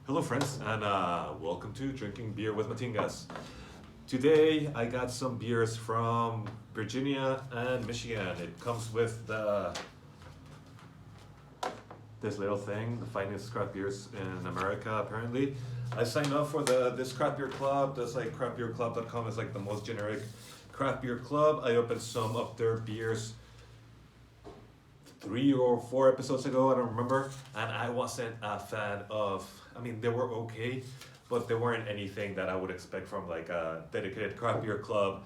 Hello, friends, and welcome to Drinking Beer with Matingas. Today, I got some beers from Virginia and Michigan. It comes with this little thing, the finest craft beers in America, apparently. I signed up for this craft beer club. That's like craftbeerclub.com is like the most generic craft beer club. I opened some of their beers 3 or 4 episodes ago, I don't remember, and I wasn't a fan of. I mean, they were okay, but they weren't anything that I would expect from like a dedicated craft beer club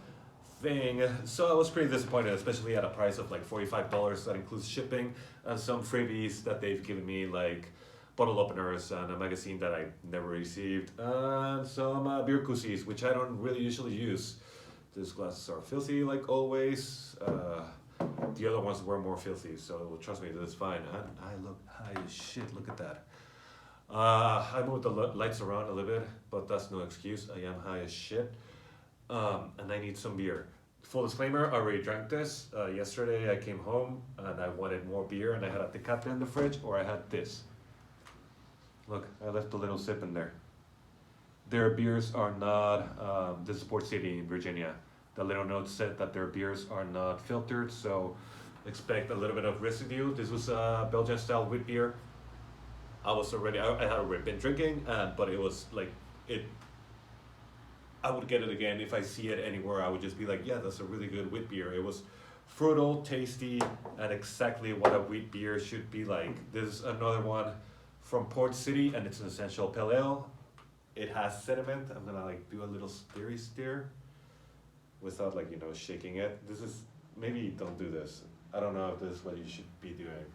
thing. So I was pretty disappointed, especially at a price of like $45. That includes shipping and some freebies that they've given me, like bottle openers and a magazine that I never received, and some beer koozies, which I don't really usually use. These glasses are filthy, like always. The other ones were more filthy, so trust me, this is fine. And I look high as shit, look at that. I moved the lights around a little bit, but that's no excuse. I am high as shit. And I need some beer. Full disclaimer, I already drank this. Yesterday I came home and I wanted more beer, and I had a Tecate in the fridge, or I had this. Look, I left a little sip in there. Their beers are not, this is Port City in Virginia. The little note said that their beers are not filtered, so expect a little bit of residue. This was a Belgian style witbier. I had already been drinking, but it was like, I would get it again if I see it anywhere. I would just be like, yeah, that's a really good wheat beer. It was frugal, tasty, and exactly what a wheat beer should be like. This is another one from Port City, and it's an essential pale ale. It has sediment. I'm gonna like do a little stirry stir without like, shaking it. This is, maybe don't do this. I don't know if this is what you should be doing,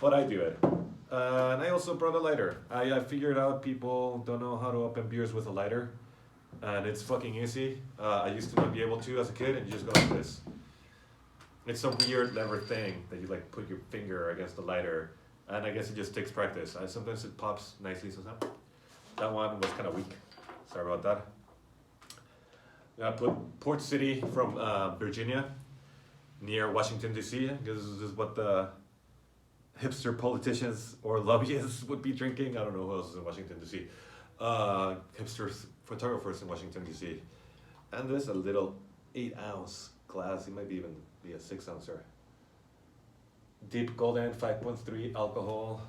but I do it. And I also brought a lighter. I figured out people don't know how to open beers with a lighter, and it's fucking easy. I used to not be able to as a kid, and you just go like this. It's a weird lever thing that you like put your finger against the lighter, and I guess it just takes practice. Sometimes it pops nicely, sometimes. That one was kind of weak. Sorry about that. I put Port City from Virginia, near Washington, D.C., because this is what the hipster politicians or lobbyists would be drinking. I don't know who else is in Washington, D.C. Hipster photographers in Washington, D.C. And there's a little 8-ounce glass. It might even be a 6-ouncer. Deep Golden, 5.3 alcohol.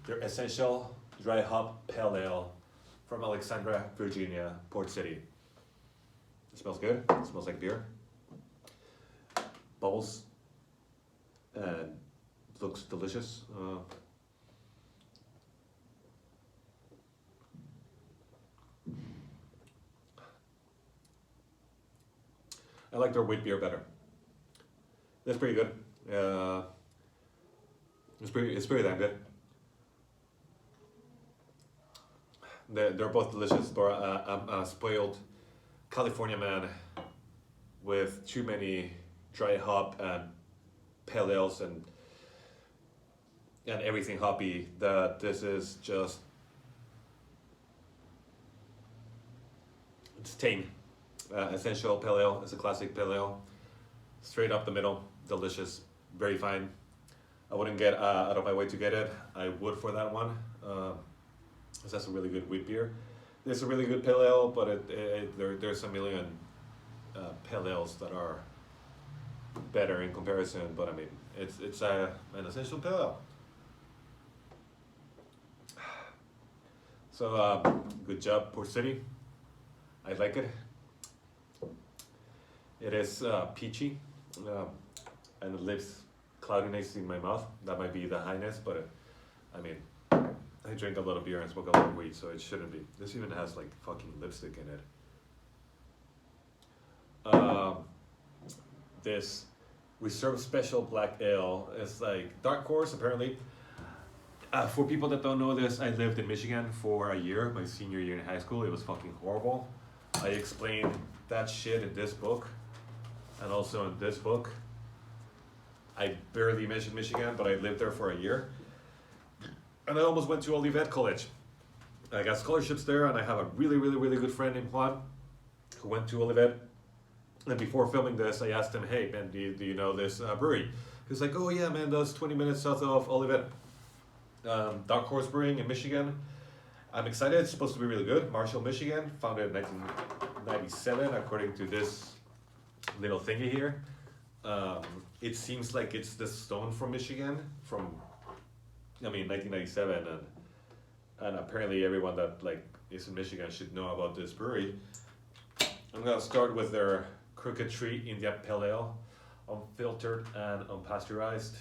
They're essential dry hop pale ale from Alexandria, Virginia, Port City. It smells good. It smells like beer. Bubbles. And looks delicious. I like their wheat beer better. That's pretty good. It's pretty damn good. They're both delicious, but I'm a spoiled California man with too many dry hop and pale ales and everything hoppy, that this is just, it's tame. Essential pale ale. It's a classic pale ale, straight up the middle, delicious, very fine. I wouldn't get out of my way to get it. I would for that one. That's a really good wheat beer. It's a really good pale ale, but there's a million pale ales that are better in comparison. But I mean, it's an essential pale ale. So good job, Port City. I like it. It is peachy, and it leaves cloudiness in my mouth. That might be the highness, but I mean, I drink a lot of beer and smoke a lot of weed, so it shouldn't be. This even has like fucking lipstick in it. This Reserve Special Black Ale is like dark horse, apparently. For people that don't know this, I lived in Michigan for a year, my senior year in high school. It was fucking horrible. I explained that shit in this book, and also in this book. I barely mentioned Michigan, but I lived there for a year. And I almost went to Olivet College. I got scholarships there, and I have a really, really, really good friend named Juan who went to Olivet. And before filming this, I asked him, "Hey man, do you know this brewery?" He's like, "Oh yeah, man, that's 20 minutes south of Olivet, Dark Horse Brewing in Michigan." I'm excited. It's supposed to be really good. Marshall, Michigan, founded in 1997, according to this little thingy here. It seems like it's the stone from Michigan, from 1997, and apparently everyone that like is in Michigan should know about this brewery. I'm gonna start with their Crooked Tree India Pale Ale, unfiltered and unpasteurized.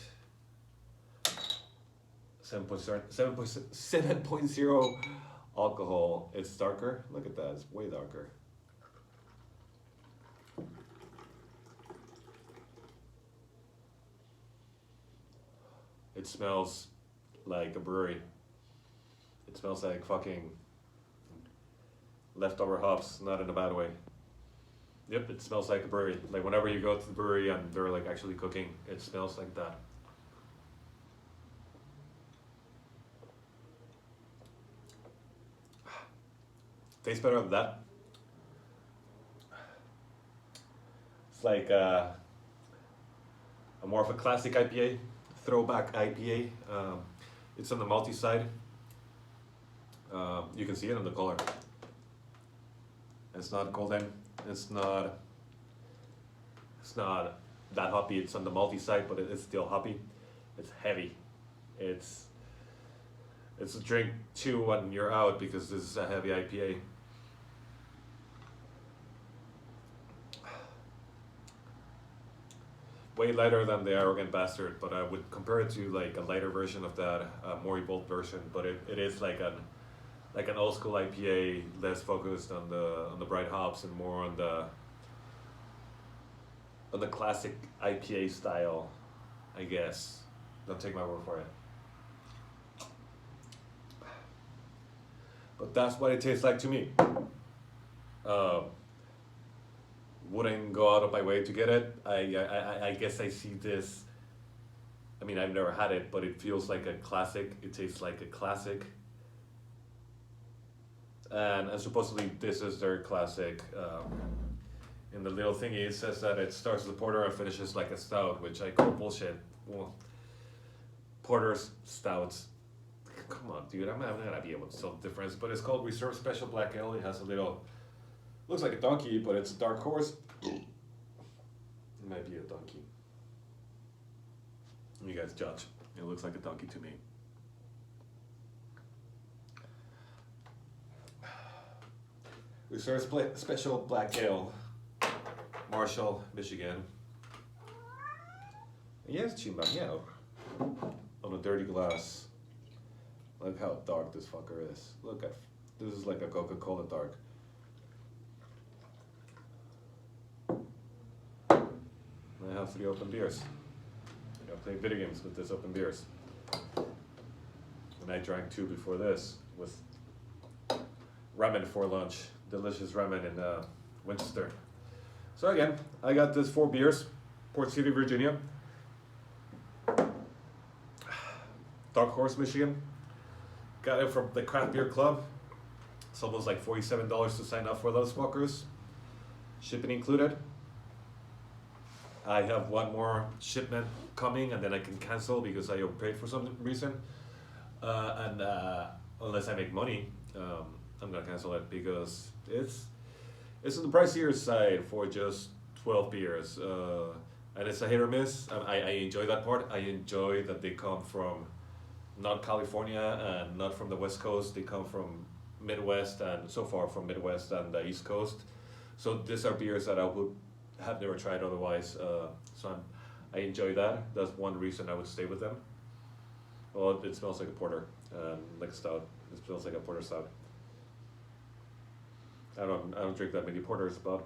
7.0 alcohol. It's darker. Look at that. It's way darker. It smells like a brewery. It smells like fucking leftover hops, not in a bad way. Yep, it smells like a brewery. Like whenever you go to the brewery and they're like actually cooking, it smells like that. Tastes better than that. It's like a more of a classic IPA, throwback IPA. It's on the malty side. You can see it in the color. It's not golden. It's not that hoppy. It's on the malty side, but it is still hoppy. It's heavy. It's a drink too when you're out because this is a heavy IPA. Way lighter than the Arrogant Bastard, but I would compare it to like a lighter version of that, more evolved version. But it is like an old school IPA, less focused on the bright hops and more on the classic IPA style, I guess. Don't take my word for it. But that's what it tastes like to me. Wouldn't go out of my way to get it. I guess I see this. I mean, I've never had it, but it feels like a classic. It tastes like a classic. And supposedly this is their classic. In the little thingy, it says that it starts with a porter and finishes like a stout, which I call bullshit. Well, porters, stouts. Come on, dude. I'm not gonna be able to tell the difference. But it's called Reserve Special Black Ale. It has a little. Looks like a donkey, but it's a dark horse. It might be a donkey. You guys judge. It looks like a donkey to me. Reserve Special Black Ale, Marshall, Michigan. Yes, chimbangeo. On a dirty glass. Look how dark this fucker is. Look at this is like a Coca-Cola dark. I have 3 open beers. I play video games with this open beers. And I drank 2 before this with ramen for lunch. Delicious ramen in Winchester. So again, I got this 4 beers. Port City, Virginia. Dark Horse, Michigan. Got it from the Craft Beer Club. It's almost like $47 to sign up for those fuckers. Shipping included. I have one more shipment coming and then I can cancel because I overpaid for some reason. Unless I make money, I'm gonna cancel it because it's on the pricier side for just 12 beers. And it's a hit or miss. I enjoy that part. I enjoy that they come from not California and not from the West Coast. They come from Midwest and so far from Midwest and the East Coast. So these are beers that I would have never tried otherwise. I enjoy that. That's one reason I would stay with them. Well, it smells like a porter, like a stout. It smells like a porter stout. I don't drink that many porters, but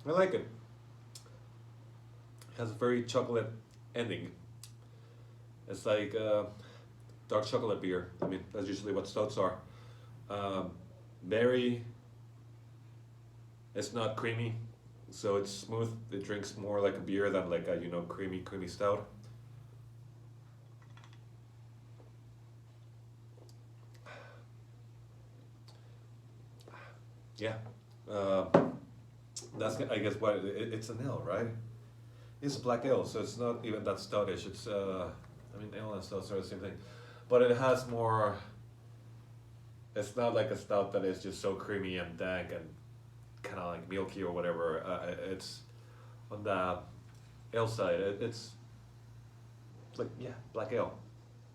I like it. It has a very chocolate ending. It's like dark chocolate beer. I mean, that's usually what stouts are. Very, it's not creamy, so it's smooth. It drinks more like a beer than like a, creamy stout. Yeah. That's I guess what it's an ale, right? It's a black ale, so it's not even that stoutish. It's I mean ale and stouts are the same thing, but it has more. It's not like a stout that is just so creamy and dank and kind of like milky or whatever. It's on the ale side. It's like yeah, black ale.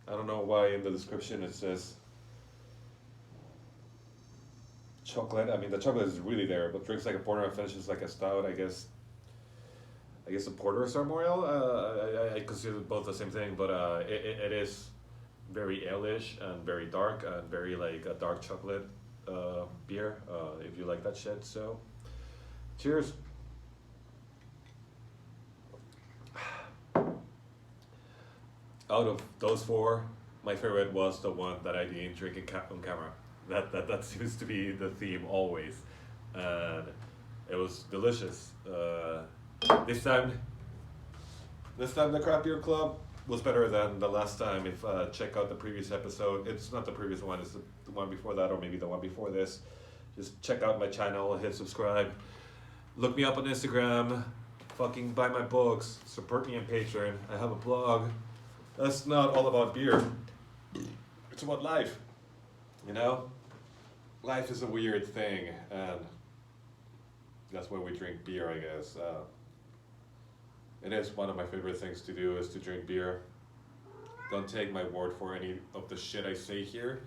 I don't know why in the description it says chocolate. I mean the chocolate is really there, but drinks like a porter and finishes like a stout. I guess the porters are more ale. I consider both the same thing, but it is very ale-ish and very dark and very like a dark chocolate beer. If you like that shit, so cheers. Out of those four, my favorite was the one that I didn't drink on camera. That seems to be the theme always, and it was delicious. This time the craft beer club was better than the last time. If check out the previous episode, it's not the previous one, it's the one before that, or maybe the one before this. Just check out my channel, hit subscribe, look me up on Instagram, fucking buy my books, support me on Patreon. I have a blog. That's not all about beer. It's about life. You know? Life is a weird thing, and that's why we drink beer, I guess. It is one of my favorite things to do is to drink beer. Don't take my word for any of the shit I say here.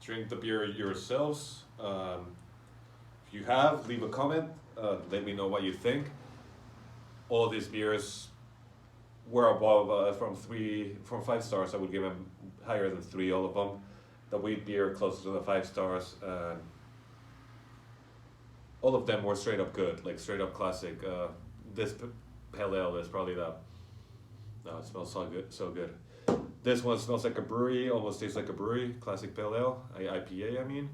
Drink the beer yourselves. If you have, leave a comment. Let me know what you think. All these beers were above from 5 stars. I would give them higher than 3, all of them. The wheat beer closer to the 5 stars. All of them were straight up good, like straight up classic. This pale ale is probably the. No, it smells so good. This one smells like a brewery, almost tastes like a brewery. Classic pale ale, IPA, I mean,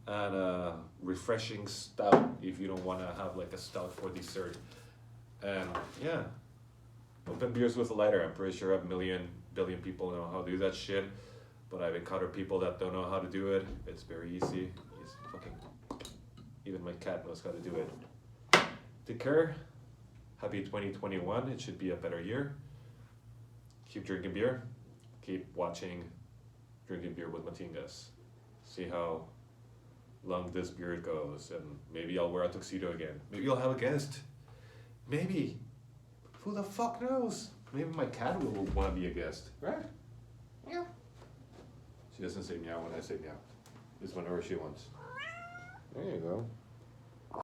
and refreshing stout if you don't want to have like a stout for dessert. And yeah, open beers with a lighter. I'm pretty sure a billion people know how to do that shit, but I've encountered people that don't know how to do it. It's very easy. It's fucking. Even my cat knows how to do it. Take care. Happy 2021. It should be a better year. Keep drinking beer. Keep watching Drinking Beer with Matingas. See how long this beard goes, and maybe I'll wear a tuxedo again. Maybe I'll have a guest. Maybe. Who the fuck knows? Maybe my cat will want to be a guest, right? Meow. She doesn't say meow when I say meow. It's whenever she wants. There you go.